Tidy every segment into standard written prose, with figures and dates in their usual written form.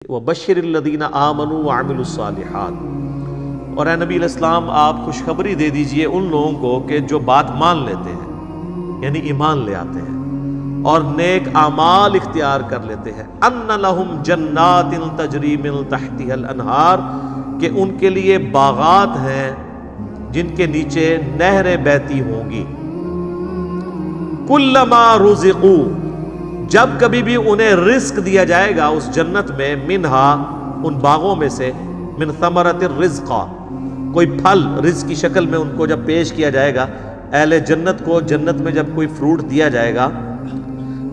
وَبَشِّرِ الَّذِينَ آمَنُوا وَعَمِلُوا الصَّالِحَاتِ، اور اے نبی علیہ السلام آپ خوشخبری دے دیجئے ان لوگوں کو کہ جو بات مان لیتے ہیں، یعنی ایمان لے آتے ہیں اور نیک اعمال اختیار کر لیتے ہیں، أَنَّ لَهُمْ جَنَّاتٍ تَجْرِي مِن تَحْتِهَا الْأَنْهَارُ، کہ ان کے لیے باغات ہیں جن کے نیچے نہریں بہتی ہوں گی، كُلَّمَا رُزِقُوا، جب کبھی بھی انہیں رزق دیا جائے گا اس جنت میں، منہا ان باغوں میں سے، من ثمرۃ الرزق، کوئی پھل رزق کی شکل میں ان کو جب پیش کیا جائے گا، اہل جنت کو جنت میں جب کوئی فروٹ دیا جائے گا،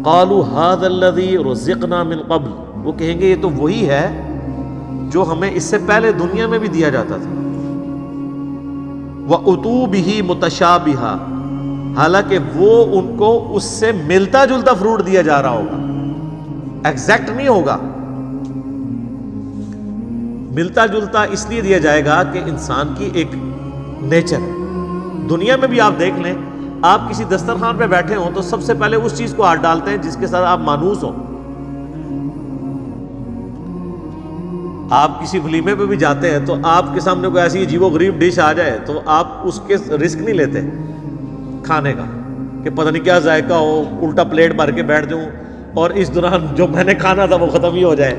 قالوا هذا الذي رزقنا من قبل، وہ کہیں گے یہ تو وہی ہے جو ہمیں اس سے پہلے دنیا میں بھی دیا جاتا تھا، وَأُتُوا بِهِ مُتَشَابِهًا، حالانکہ وہ ان کو اس سے ملتا جلتا فروٹ دیا جا رہا ہوگا، ایگزیکٹ نہیں ہوگا، ملتا جلتا اس لیے دیا جائے گا کہ انسان کی ایک نیچر ہے۔ دنیا میں بھی آپ دیکھ لیں، آپ کسی دسترخوان پہ بیٹھے ہوں تو سب سے پہلے اس چیز کو ہاتھ ڈالتے ہیں جس کے ساتھ آپ مانوس ہوں۔ آپ کسی ولیمے پہ بھی جاتے ہیں تو آپ کے سامنے کوئی ایسی عجیب و غریب ڈش آ جائے تو آپ اس کے رسک نہیں لیتے کھانے کا کہ پتہ نہیں کیا ذائقہ ہو، الٹا پلیٹ بھر کے بیٹھ جاؤں اور اس دوران جو میں نے کھانا تھا وہ ختم ہی ہو جائے،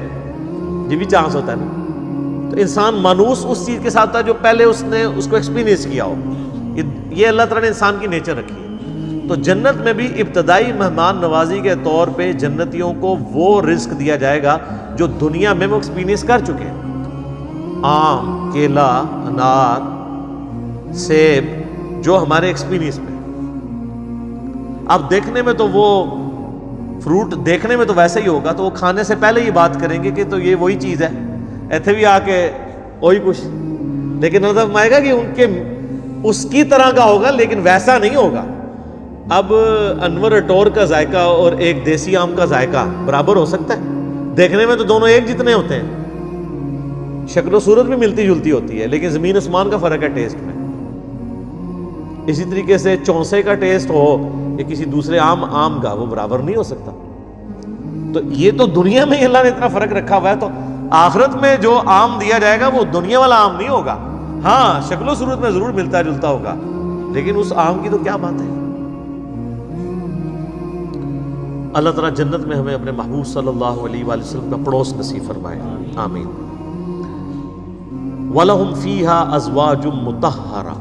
یہ بھی چانس ہوتا ہے نا۔ تو انسان مانوس اس چیز کے ساتھ تھا جو پہلے اس نے اس کو ایکسپیرینس کیا ہو، یہ اللہ تعالیٰ نے انسان کی نیچر رکھی ہے۔ تو جنت میں بھی ابتدائی مہمان نوازی کے طور پہ جنتیوں کو وہ رزق دیا جائے گا جو دنیا میں وہ ایکسپیرینس کر چکے ہیں، آم، کیلا، انار، سیب، جو ہمارے ایکسپیرینس میں۔ اب دیکھنے میں تو وہ فروٹ دیکھنے میں تو ویسا ہی ہوگا، تو وہ کھانے سے پہلے یہ بات کریں گے کہ تو یہ وہی چیز ہے، ایتھے بھی آ کے وہی کچھ، لیکن اللہ فرمائے گا کہ ان کے اس کی طرح کا ہوگا لیکن ویسا نہیں ہوگا۔ اب انور اٹور کا ذائقہ اور ایک دیسی آم کا ذائقہ برابر ہو سکتا ہے؟ دیکھنے میں تو دونوں ایک جتنے ہوتے ہیں، شکل و صورت بھی ملتی جلتی ہوتی ہے، لیکن زمین آسمان کا فرق ہے ٹیسٹ میں۔ اسی طریقے سے چونسے کا ٹیسٹ ہو یا کسی دوسرے آم کا، وہ برابر نہیں ہو سکتا۔ تو یہ تو دنیا میں اللہ نے اتنا فرق رکھا ہوا ہے، تو آخرت میں جو آم دیا جائے گا وہ دنیا والا آم نہیں ہوگا، ہاں شکل و صورت میں ضرور ملتا جلتا ہوگا، لیکن اس آم کی تو کیا بات ہے۔ اللہ تعالیٰ جنت میں ہمیں اپنے محبوب صلی اللہ علیہ وآلہ وسلم کا پڑوس نصیب فرمائے، آمین۔ وَلَهُمْ فِيهَا أَزْوَاجٌ مُطَهَّرَةٌ،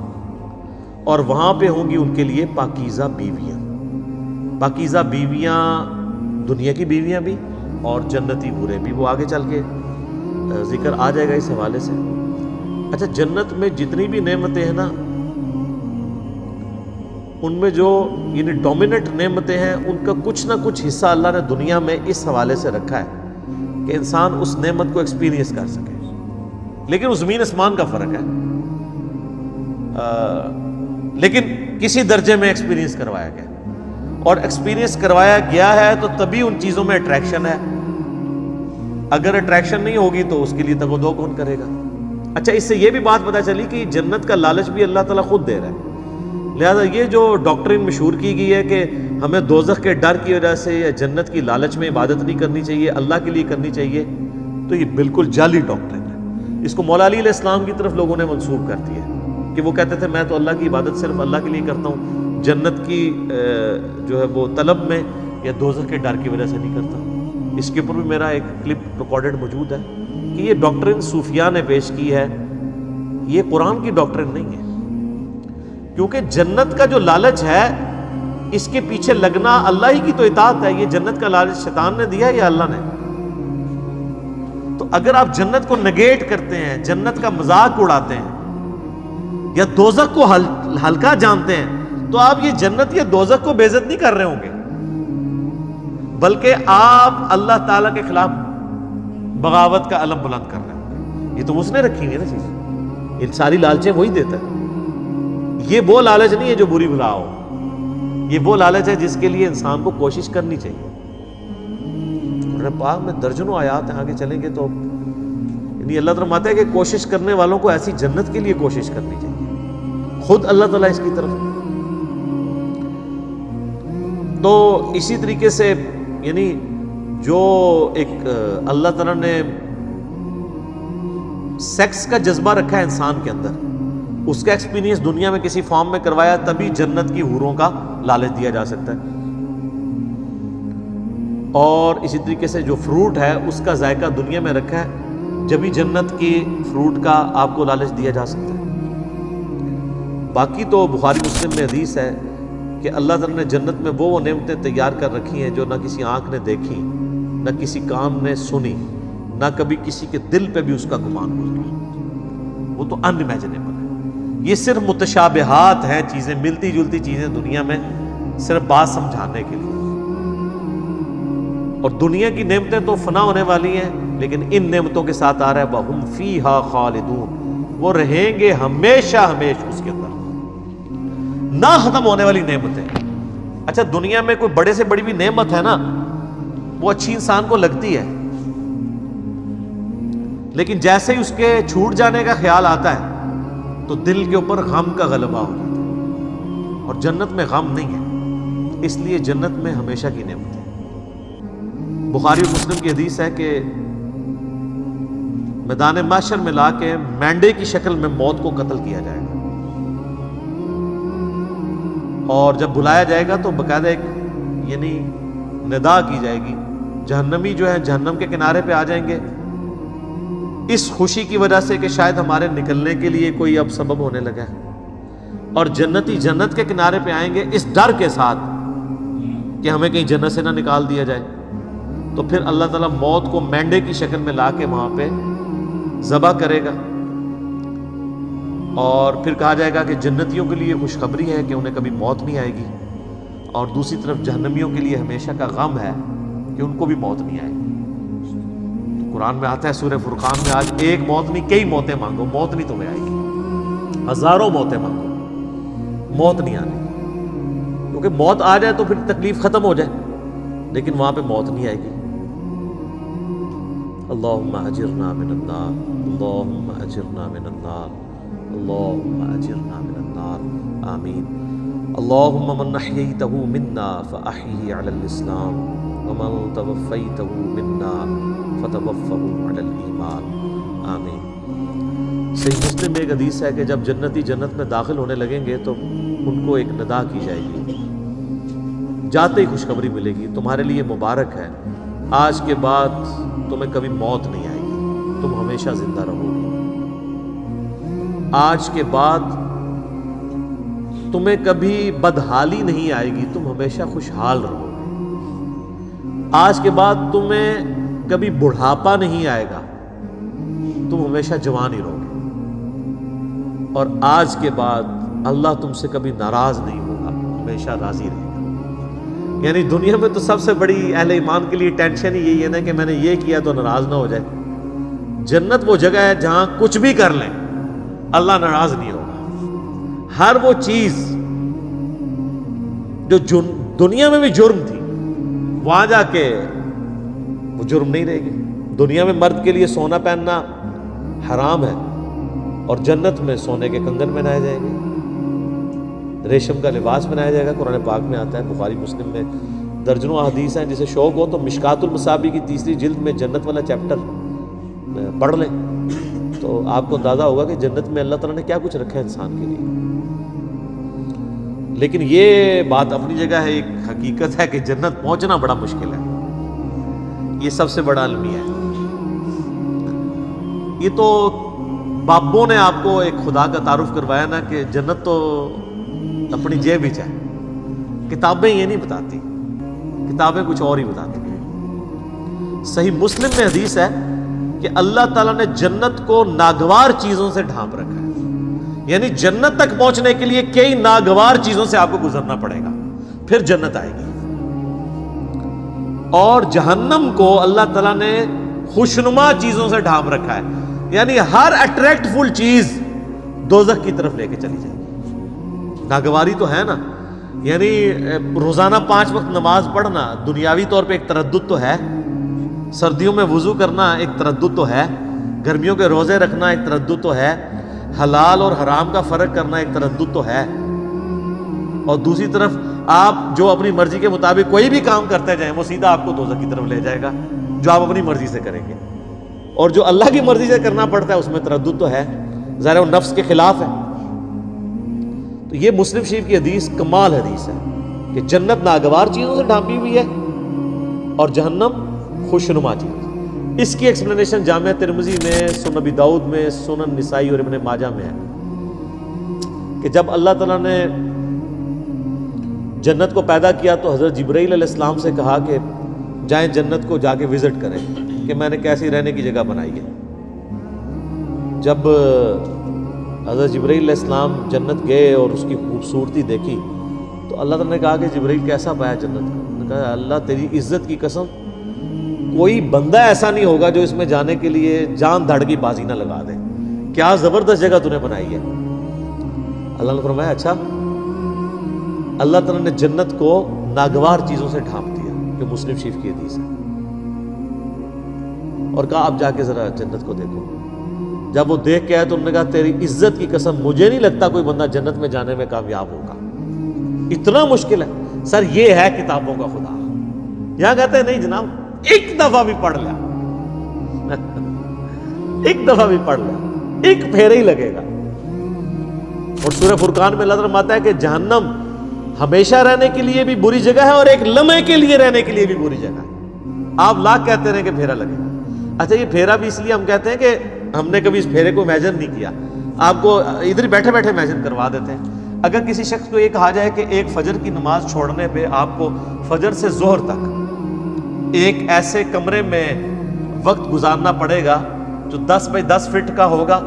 اور وہاں پہ ہوں گی ان کے لیے پاکیزہ بیویاں۔ پاکیزہ بیویاں دنیا کی بیویاں بھی اور جنتی حوریں بھی، وہ آگے چل کے ذکر آ جائے گا اس حوالے سے۔ اچھا، جنت میں جتنی بھی نعمتیں ہیں نا، ان میں جو یعنی ڈومیننٹ نعمتیں ہیں، ان کا کچھ نہ کچھ حصہ اللہ نے دنیا میں اس حوالے سے رکھا ہے کہ انسان اس نعمت کو ایکسپیرینس کر سکے، لیکن اس زمین آسمان کا فرق ہے، لیکن کسی درجے میں ایکسپیرینس کروایا گیا، اور ایکسپیرینس کروایا گیا ہے تو تبھی ان چیزوں میں اٹریکشن ہے، اگر اٹریکشن نہیں ہوگی تو اس کے لیے تگ و دو کون کرے گا۔ اچھا، اس سے یہ بھی بات پتہ چلی کہ جنت کا لالچ بھی اللہ تعالیٰ خود دے رہا ہے، لہذا یہ جو ڈاکٹرین مشہور کی گئی ہے کہ ہمیں دوزخ کے ڈر کی وجہ سے یا جنت کی لالچ میں عبادت نہیں کرنی چاہیے، اللہ کے لیے کرنی چاہیے، تو یہ بالکل جعلی ڈاکٹرین ہے۔ اس کو مولا علی علیہ السلام کی طرف لوگوں نے منسوب کر دیا ہے کہ وہ کہتے تھے میں تو اللہ کی عبادت صرف اللہ کے لیے کرتا ہوں، جنت کی جو ہے وہ طلب میں یا دوزخ کے ڈر کی وجہ سے نہیں کرتا۔ اس کے اوپر بھی میرا ایک کلپ ریکارڈڈ موجود ہے کہ یہ ڈاکٹرین صوفیاء نے پیش کی ہے، یہ قرآن کی ڈاکٹرین نہیں ہے، کیونکہ جنت کا جو لالچ ہے اس کے پیچھے لگنا اللہ ہی کی تو اطاعت ہے۔ یہ جنت کا لالچ شیطان نے دیا یا اللہ نے؟ تو اگر آپ جنت کو نگیٹ کرتے ہیں، جنت کا مذاق اڑاتے ہیں یا دوزخ کو ہلکا جانتے ہیں، تو آپ یہ جنت یا دوزخ کو بے عزت نہیں کر رہے ہوں گے، بلکہ آپ اللہ تعالیٰ کے خلاف بغاوت کا علم بلند کر رہے ہوں گے۔ یہ تو اس نے رکھی ہوئی ہے نا چیز، ان ساری لالچیں وہی دیتا ہے۔ یہ وہ لالچ نہیں ہے جو بری بلا ہو، یہ وہ لالچ ہے جس کے لیے انسان کو کوشش کرنی چاہیے۔ قرآن پاک میں درجنوں آیات ہیں، آگے چلیں گے تو یعنی اللہ تعالیٰ فرماتا ہے کہ کوشش کرنے والوں کو ایسی جنت کے لیے کوشش کرنی چاہیے، خود اللہ تعالیٰ اس کی طرف۔ تو اسی طریقے سے یعنی جو ایک اللہ تعالیٰ نے سیکس کا جذبہ رکھا ہے انسان کے اندر، اس کا ایکسپیرینس دنیا میں کسی فارم میں کروایا تبھی جنت کی حوروں کا لالچ دیا جا سکتا ہے. اور اسی طریقے سے جو فروٹ ہے اس کا ذائقہ دنیا میں رکھا ہے، جبھی جنت کی فروٹ کا آپ کو لالچ دیا جا سکتا ہے. باقی تو بخاری مسلم میں حدیث ہے کہ اللہ تعالیٰ نے جنت میں وہ نعمتیں تیار کر رکھی ہیں جو نہ کسی آنکھ نے دیکھی، نہ کسی کان نے سنی، نہ کبھی کسی کے دل پہ بھی اس کا گمان گزرا. وہ تو ان امیجنیبل ہے. یہ صرف متشابہات ہیں، چیزیں ملتی جلتی چیزیں دنیا میں، صرف بات سمجھانے کے لیے. اور دنیا کی نعمتیں تو فنا ہونے والی ہیں، لیکن ان نعمتوں کے ساتھ آ رہا ہے وَهُمْ فِيهَا خَالِدُونَ، وہ رہیں گے ہمیشہ ہمیشہ اس کے اندر، نہ ختم ہونے والی نعمتیں. اچھا دنیا میں کوئی بڑے سے بڑی بھی نعمت ہے نا، وہ اچھی انسان کو لگتی ہے، لیکن جیسے ہی اس کے چھوٹ جانے کا خیال آتا ہے تو دل کے اوپر غم کا غلبہ ہو جاتا ہے. اور جنت میں غم نہیں ہے، اس لیے جنت میں ہمیشہ کی نعمت ہے. بخاری و مسلم کی حدیث ہے کہ میدان محشر میں لا کے مینڈے کی شکل میں موت کو قتل کیا جائے گا، اور جب بلایا جائے گا تو باقاعدہ ایک یعنی ندا کی جائے گی. جہنمی جو ہے جہنم کے کنارے پہ آ جائیں گے اس خوشی کی وجہ سے کہ شاید ہمارے نکلنے کے لیے کوئی اب سبب ہونے لگا ہے، اور جنتی جنت کے کنارے پہ آئیں گے اس ڈر کے ساتھ کہ ہمیں کہیں جنت سے نہ نکال دیا جائے. تو پھر اللہ تعالیٰ موت کو مینڈے کی شکل میں لا کے وہاں پہ ذبح کرے گا، اور پھر کہا جائے گا کہ جنتیوں کے لیے خوشخبری ہے کہ انہیں کبھی موت نہیں آئے گی، اور دوسری طرف جہنمیوں کے لیے ہمیشہ کا غم ہے کہ ان کو بھی موت نہیں آئے گی. تو قرآن میں آتا ہے سورہ فرقان میں، آج ایک موت نہیں کئی موتیں مانگو، موت نہیں تمہیں آئے گی، ہزاروں موتیں مانگو، موت نہیں آنے گی. کیونکہ موت آ جائے تو پھر تکلیف ختم ہو جائے، لیکن وہاں پہ موت نہیں آئے گی. اللہم اجرنا من النار، اللہم اجرنا من النار، اللہم اجرنا من النار، آمین. اللہم من احییتہ منا فاحیہ علی الاسلام، ومن توفیتہ منا فتوفہ علی الایمان، آمین. صحیح مسلم میں ایک حدیث ہے کہ جب جنتی جنت میں داخل ہونے لگیں گے تو ان کو ایک ندا کی جائے گی، جاتے ہی خوشخبری ملے گی، تمہارے لیے مبارک ہے، آج کے بعد تمہیں کبھی موت نہیں آئے گی، تم ہمیشہ زندہ رہو گے. آج کے بعد تمہیں کبھی بدحالی نہیں آئے گی، تم ہمیشہ خوشحال رہو گے. آج کے بعد تمہیں کبھی بڑھاپا نہیں آئے گا، تم ہمیشہ جوان ہی رہو گے. اور آج کے بعد اللہ تم سے کبھی ناراض نہیں ہوگا، ہمیشہ راضی رہے گا. یعنی دنیا میں تو سب سے بڑی اہل ایمان کے لیے ٹینشن ہی یہی ہے نا کہ میں نے یہ کیا تو ناراض نہ ہو جائے. جنت وہ جگہ ہے جہاں کچھ بھی کر لیں اللہ ناراض نہیں ہوگا. ہر وہ چیز جو دنیا میں بھی جرم تھی وہاں جا کے وہ جرم نہیں رہے گی. دنیا میں مرد کے لیے سونا پہننا حرام ہے، اور جنت میں سونے کے کنگن پہنائے جائیں گے، ریشم کا لباس بنایا جائے گا. قرآن پاک میں آتا ہے، بخاری مسلم میں درجنوں احادیث ہیں. جسے شوق ہو تو مشکات المصابیح کی 3 جلد میں جنت والا چیپٹر پڑھ لیں تو آپ کو اندازہ ہوگا کہ جنت میں اللہ تعالیٰ نے کیا کچھ رکھا ہے انسان کے لیے. لیکن یہ بات اپنی جگہ ہے، ایک حقیقت ہے کہ جنت پہنچنا بڑا مشکل ہے، یہ سب سے بڑا المیہ ہے. یہ تو بابوں نے آپ کو ایک خدا کا تعارف کروایا نا کہ جنت تو اپنی جیب ہی چاہے. کتابیں یہ نہیں بتاتی، کتابیں کچھ اور ہی بتاتی ہیں. صحیح مسلم میں حدیث ہے کہ اللہ تعالیٰ نے جنت کو ناگوار چیزوں سے ڈھانپ رکھا ہے. یعنی جنت تک پہنچنے کے لیے کئی ناگوار چیزوں سے آپ کو گزرنا پڑے گا، پھر جنت آئے گی. اور جہنم کو اللہ تعالیٰ نے خوشنما چیزوں سے ڈھانپ رکھا ہے. یعنی ہر اٹریکٹ فل چیز دوزخ کی طرف لے کے چلی جائے گی. ناگواری تو ہے نا، یعنی روزانہ 5 وقت نماز پڑھنا دنیاوی طور پہ ایک تردد تو ہے، سردیوں میں وضو کرنا ایک تردد تو ہے، گرمیوں کے روزے رکھنا ایک تردد تو ہے، حلال اور حرام کا فرق کرنا ایک تردد تو ہے. اور دوسری طرف آپ جو اپنی مرضی کے مطابق کوئی بھی کام کرتے جائیں وہ سیدھا آپ کو دوزخ کی طرف لے جائے گا جو آپ اپنی مرضی سے کریں گے. اور جو اللہ کی مرضی سے کرنا پڑتا ہے اس میں تردد تو ہے، ظاہر وہ نفس کے خلاف ہے۔ تو یہ مسلم شریف کی حدیث کمال حدیث ہے کہ جنت ناگوار چیزوں سے ڈھانپی ہوئی ہے اور جہنم خوشنما چیز۔ اس کی ایکسپلینیشن جامعہ ترمذی میں، سنن ابی داؤد میں، سنن نسائی اور ابن ماجہ میں ہے کہ جب اللہ تعالیٰ نے جنت کو پیدا کیا تو حضرت جبرائیل علیہ السلام سے کہا کہ جائیں جنت کو جا کے وزٹ کریں کہ میں نے کیسی رہنے کی جگہ بنائی ہے۔ جب حضرت جبرائیل علیہ السلام جنت گئے اور اس کی خوبصورتی دیکھی تو اللہ تعالیٰ نے کہا کہ جبرائیل کیسا پایا جنت کو؟ انہوں نے کہا اللہ تیری عزت کی قسم کوئی بندہ ایسا نہیں ہوگا جو اس میں جانے کے لیے جان دھڑ کی بازی نہ لگا دے، کیا زبردست جگہ تو نے بنائی ہے۔ اللہ نے فرمایا اچھا، اللہ تعالیٰ نے جنت کو ناگوار چیزوں سے ڈھانپ دیا، کہ مسلم شریف کی حدیث ہے، اور کہا اب جا کے ذرا جنت کو دیکھو۔ جب وہ دیکھ کے آئے تو انہوں نے کہا تیری عزت کی قسم مجھے نہیں لگتا کوئی بندہ جنت میں جانے میں کامیاب ہوگا، اتنا مشکل ہے۔ سر یہ ہے کتابوں کا خدا۔ یہاں کہتے ہیں نہیں جناب، ایک دفعہ بھی پڑھ لیا ایک دفعہ بھی پڑھ لیا، ایک پھیرا ہی لگے گا۔ اور سورہ فرقان میں اللہ تعالیٰ فرماتا ہے کہ جہنم ہمیشہ رہنے کے لیے بھی بری جگہ ہے اور ایک لمحے کے لیے رہنے کے لیے بھی بری جگہ ہے۔ آپ لاکھ کہتے رہیں کہ پھیرا لگے گا۔ اچھا، یہ پھیرا بھی اس لیے ہم کہتے ہیں کہ ہم نے کبھی اس پھیرے کو امیجن نہیں کیا، آپ کو ادھر بیٹھے بیٹھے امیجن کروا دیتے ہیں۔ اگر کسی شخص کو یہ کہا جائے کہ ایک فجر کی نماز چھوڑنے پہ آپ کو فجر سے ظہر تک ایک ایسے کمرے میں وقت گزارنا پڑے گا جو 10 بائی 10 فٹ کا ہوگا،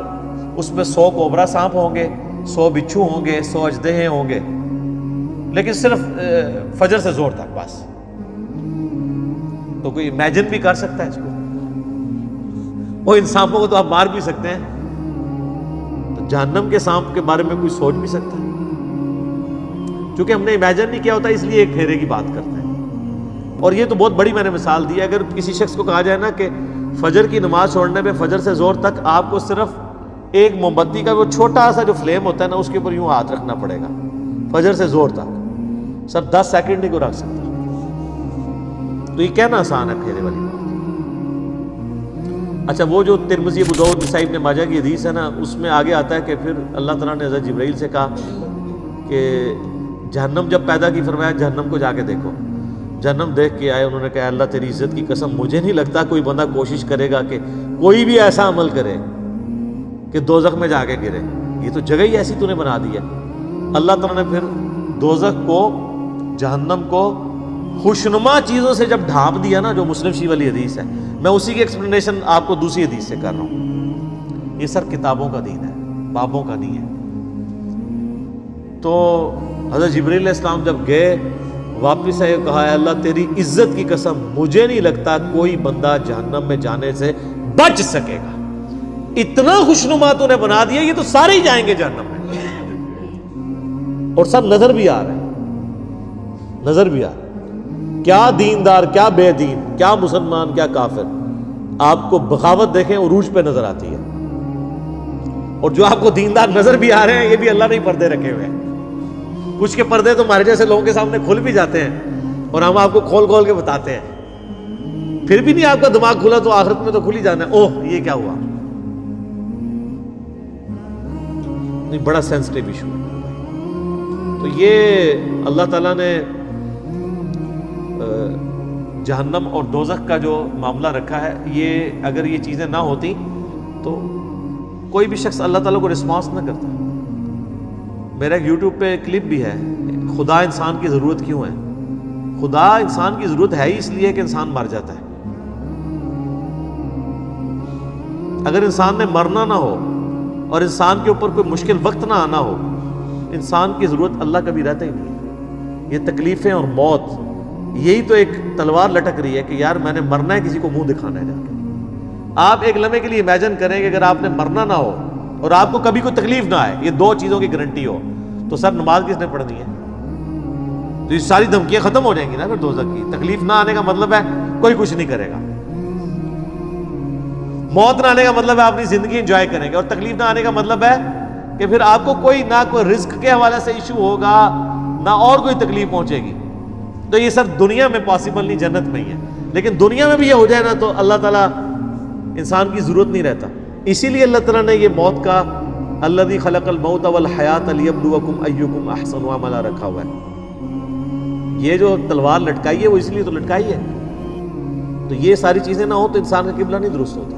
اس میں 100 کوبرا سانپ ہوں گے، 100 بچھو ہوں گے، 100 اژدہے ہوں گے، لیکن صرف فجر سے ظہر تک بس، تو کوئی امیجن بھی کر سکتا ہے اس کو؟ وہ ان سانپوں کو تو آپ مار بھی سکتے ہیں، تو جہنم کے سانپ کے بارے میں کوئی سوچ بھی سکتا ہے؟ چونکہ ہم نے امیجن نہیں کیا ہوتا اس لیے ایک پھیرے کی بات کرتے ہیں۔ اور یہ تو بہت بڑی میں نے مثال دی ہے۔ اگر کسی شخص کو کہا جائے نا کہ فجر کی نماز چھوڑنے پہ فجر سے ظہر تک آپ کو صرف ایک موم بتی کا وہ چھوٹا سا جو فلیم ہوتا ہے نا اس کے اوپر یوں ہاتھ رکھنا پڑے گا فجر سے ظہر تک، سر 10 سیکنڈ نہیں کو رکھ سکتا، تو یہ کہنا آسان ہے پھیرے والی بات۔ اچھا، وہ جو ترمذی، ابو داؤد، نسائی، ابن ماجہ کی حدیث ہے نا، اس میں آگے آتا ہے کہ پھر اللہ تعالیٰ نے حضرت جبرائیل سے کہا کہ جہنم جب پیدا کی، فرمایا جہنم کو جا کے دیکھو۔ جہنم دیکھ کے آئے، انہوں نے کہا اللہ تیری عزت کی قسم مجھے نہیں لگتا کوئی بندہ کوشش کرے گا کہ کوئی بھی ایسا عمل کرے کہ دوزخ میں جا کے گرے، یہ تو جگہ ہی ایسی تو نے بنا دی ہے۔ اللہ تعالیٰ نے پھر دوزخ کو، جہنم کو خوشنما چیزوں سے جب ڈھانپ دیا نا، جو مسلم شریف والی حدیث ہے، میں اسی کی ایکسپلینیشن آپ کو دوسری حدیث سے کر رہا ہوں۔ یہ سر کتابوں کا دین ہے، بابوں کا نہیں ہے۔ تو حضرت جبرائیل علیہ السلام جب گئے واپس آئے، کہا ہے اللہ تیری عزت کی قسم مجھے نہیں لگتا کوئی بندہ جہنم میں جانے سے بچ سکے گا، اتنا خوشنما تو نے بنا دیا، یہ تو سارے ہی جائیں گے جہنم میں۔ اور سب نظر بھی آ رہے ہیں، نظر بھی آ رہے ہیں، کیا دیندار، کیا بے دین، کیا مسلمان، کیا کافر، آپ کو بغاوت دیکھیں عروج پہ نظر آتی ہے۔ اور جو آپ کو دیندار نظر بھی آ رہے ہیں، یہ بھی اللہ نے ہی پردے رکھے ہوئے ہیں۔ کچھ کے پردے تو ہمارے جیسے لوگوں کے سامنے کھل بھی جاتے ہیں اور ہم آپ کو کھول کھول کے بتاتے ہیں، پھر بھی نہیں آپ کا دماغ کھلا تو آخرت میں تو کھل ہی جانا ہے، اوہ یہ کیا ہوا۔ نہیں، بڑا سینسٹیو ایشو ہے۔ تو یہ اللہ تعالیٰ نے جہنم اور دوزخ کا جو معاملہ رکھا ہے، یہ اگر یہ چیزیں نہ ہوتی تو کوئی بھی شخص اللہ تعالیٰ کو رسپانس نہ کرتا۔ میرا ایک یوٹیوب پہ کلپ بھی ہے، خدا انسان کی ضرورت کیوں ہے۔ خدا انسان کی ضرورت ہے ہی اس لیے کہ انسان مر جاتا ہے۔ اگر انسان نے مرنا نہ ہو اور انسان کے اوپر کوئی مشکل وقت نہ آنا ہو، انسان کی ضرورت اللہ کبھی رہتا ہی نہیں۔ یہ تکلیفیں اور موت، یہی تو ایک تلوار لٹک رہی ہے کہ یار میں نے مرنا ہے، کسی کو منہ دکھانا ہے جا کے۔ آپ ایک لمحے کے لیے امیجن کریں کہ اگر آپ نے مرنا نہ ہو اور آپ کو کبھی کوئی تکلیف نہ آئے، یہ دو چیزوں کی گارنٹی ہو، تو سر نماز کس نے پڑھنی ہے؟ تو یہ ساری دھمکیاں ختم ہو جائیں گی نا پھر دوزخ کی۔ تکلیف نہ آنے کا مطلب ہے کوئی کچھ نہیں کرے گا، موت نہ آنے کا مطلب ہے آپ اپنی زندگی انجوائے کریں گے، اور تکلیف نہ آنے کا مطلب ہے کہ پھر آپ کو کوئی نہ کوئی رزق کے حوالے سے ایشو ہوگا، نہ اور کوئی تکلیف پہنچے گی۔ تو یہ سر دنیا میں پاسبل نہیں، جنت میں ہی ہے۔ لیکن دنیا میں بھی یہ ہو جائے نا تو اللہ تعالیٰ انسان کی ضرورت نہیں رہتا. اسی لیے اللہ تعالیٰ نے یہ موت کا الذی خلق الموت والحیات لیبلوکم ایکم احسن عملا رکھا ہوا ہے. یہ جو تلوار لٹکائی ہے وہ اس لیے تو لٹکائی ہے. تو یہ ساری چیزیں نہ ہوں تو انسان کا قبلہ نہیں درست ہوتا.